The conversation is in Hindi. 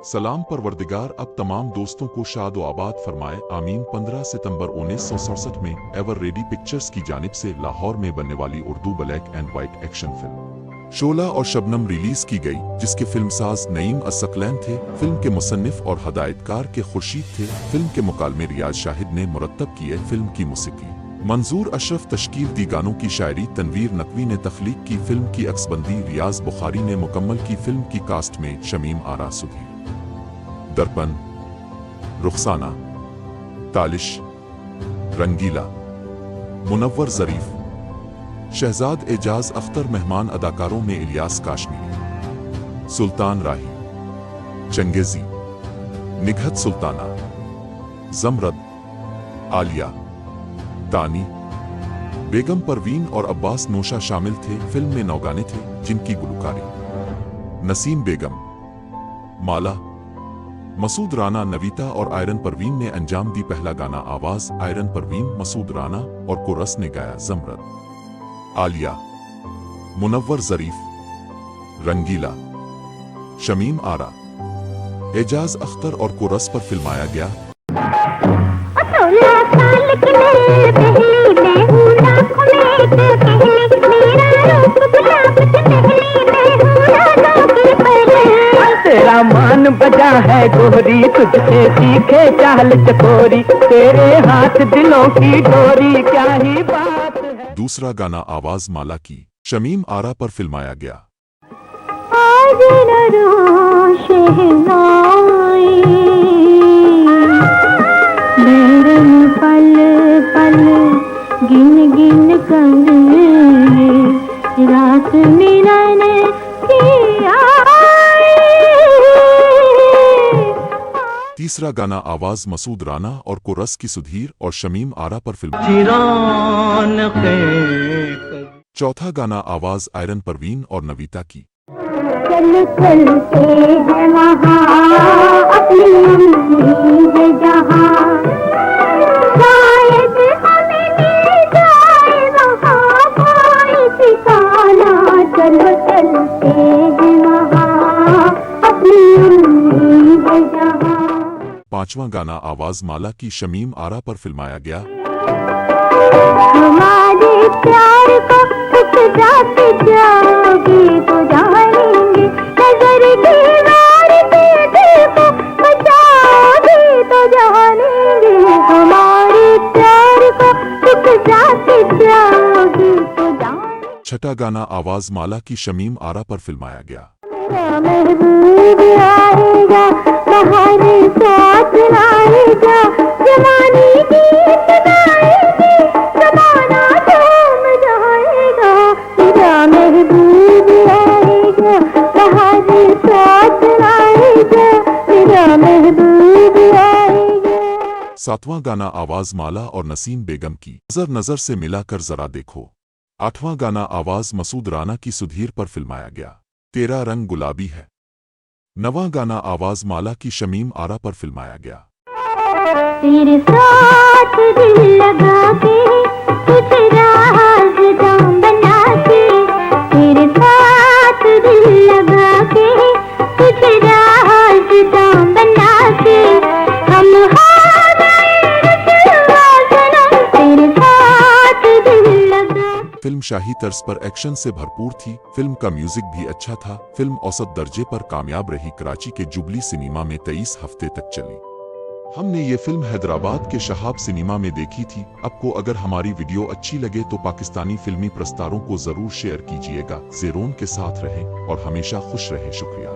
सलाम परवरदिगार अब तमाम दोस्तों को शाद व आबाद फरमाए आमीन। 15 सितंबर 1967 में एवर रेडी पिक्चर्स की जानिब से लाहौर में बनने वाली Urdu black and white action film Shola Aur Shabnam release की गई, जिसके फिल्मसाज नईम अस्सकलैन थे। फिल्म के मुसन्निफ और हदायतकार के खुर्शीद थे। फिल्म के मुकालमे रियाज शाहिद ने मुरत्तब किए। फिल्म की मौसीकी मंजूर अशरफ तश्कील दी। गानों की शायरी तनवीर नकवी ने तख्लीक की। फिल्म की अक्सबंदी रियाज बुखारी ने मुकम्मल की। फिल्म की कास्ट में शमीम आरा, सुधीर, दर्पण, रुखसाना, तालिश, रंगीला, मुनव्वर ज़रीफ, शहजाद एजाज अख्तर। मेहमान अदाकारों में इलियास काश्मीरी, सुल्तान राही, चंगेजी, निघत सुल्ताना, जमरद, आलिया, तानी, बेगम परवीन और अब्बास नोशा शामिल थे। फिल्म में 9 गाने थे, जिनकी गुलकारी नसीम बेगम, माला, मसूद राना, नवीता और आयरन परवीन ने अंजाम दी। पहला गाना आवाज आयरन परवीन, मसूद राना और कोरस ने गाया जमरद, आलिया, मुनव्वर ज़रीफ, रंगीला, शमीम आरा, एजाज अख्तर और कोरस पर फिल्माया गया। तेरा मान बजा है गोरी, तुझसे सीखे चाल चकोरी, तेरे हाथ दिलों की डोरी, क्या ही बात है। दूसरा गाना आवाज माला की शमीम आरा पर फिल्माया गया। आज पल पल गिन गिन कर रात मिलन की आई। तीसरा गाना आवाज मसूद राना और कोरस की, सुधीर और शमीम आरा पर फिल्म। चौथा गाना आवाज आयरन परवीन और नवीता की। चल चल के वहाँ अपनी उम्मीद जहाँ, शायद हमें मिल जाए वहाँ कोई ठिकाना। चल चल के वहाँ अपनी उम्मीद जहाँ। पांचवा गाना आवाज माला की शमीम आरा पर फिल्माया गया। हमारे प्यार को कुछ जाते जाओगे तो जानेंगे, नजर दीवार पे देखो बचाओगे तो जानेंगे। हमारे प्यार को कुछ जाते जाओगे तो जानेंगे। छठा गाना आवाज माला की शमीम आरा पर फिल्माया गया। मेरा महबूब आएगा, हमारे साथ आएगा, जवानी गीत गाएंगे, जमाना थम जाएगा। मेरा महबूब आएगा, हमारे साथ आएगा, मेरा महबूब आएगा। सातवां गाना आवाज माला और नसीम बेगम की, नजर नजर से मिलाकर जरा देखो। आठवां गाना आवाज मसूद राना की, सुधीर पर फिल्माया गया। तेरा रंग गुलाबी है। नवां गाना आवाज माला की शमीम आरा पर फिल्माया गया। तेरे साथ दिल लगा के कुछ राज जाम बना के, तेरे साथ दिल लगा के कुछ राज जाम बना के, हम हो गए रसूलवा सनम, तेरे साथ दिल लगा। फिल्म शाही तर्ज पर एक्शन से भरपूर थी। फिल्म का म्यूजिक भी अच्छा था। फिल्म औसत दर्जे पर कामयाब रही। कराची के जुबली सिनेमा में 23 हफ्ते तक चली। हमने ये फिल्म हैदराबाद के शहाब सिनेमा में देखी थी। आपको अगर हमारी वीडियो अच्छी लगे तो पाकिस्तानी फिल्मी प्रस्तारों को जरूर शेयर कीजिएगा। ज़ेरोन के साथ रहें और हमेशा खुश रहें। शुक्रिया।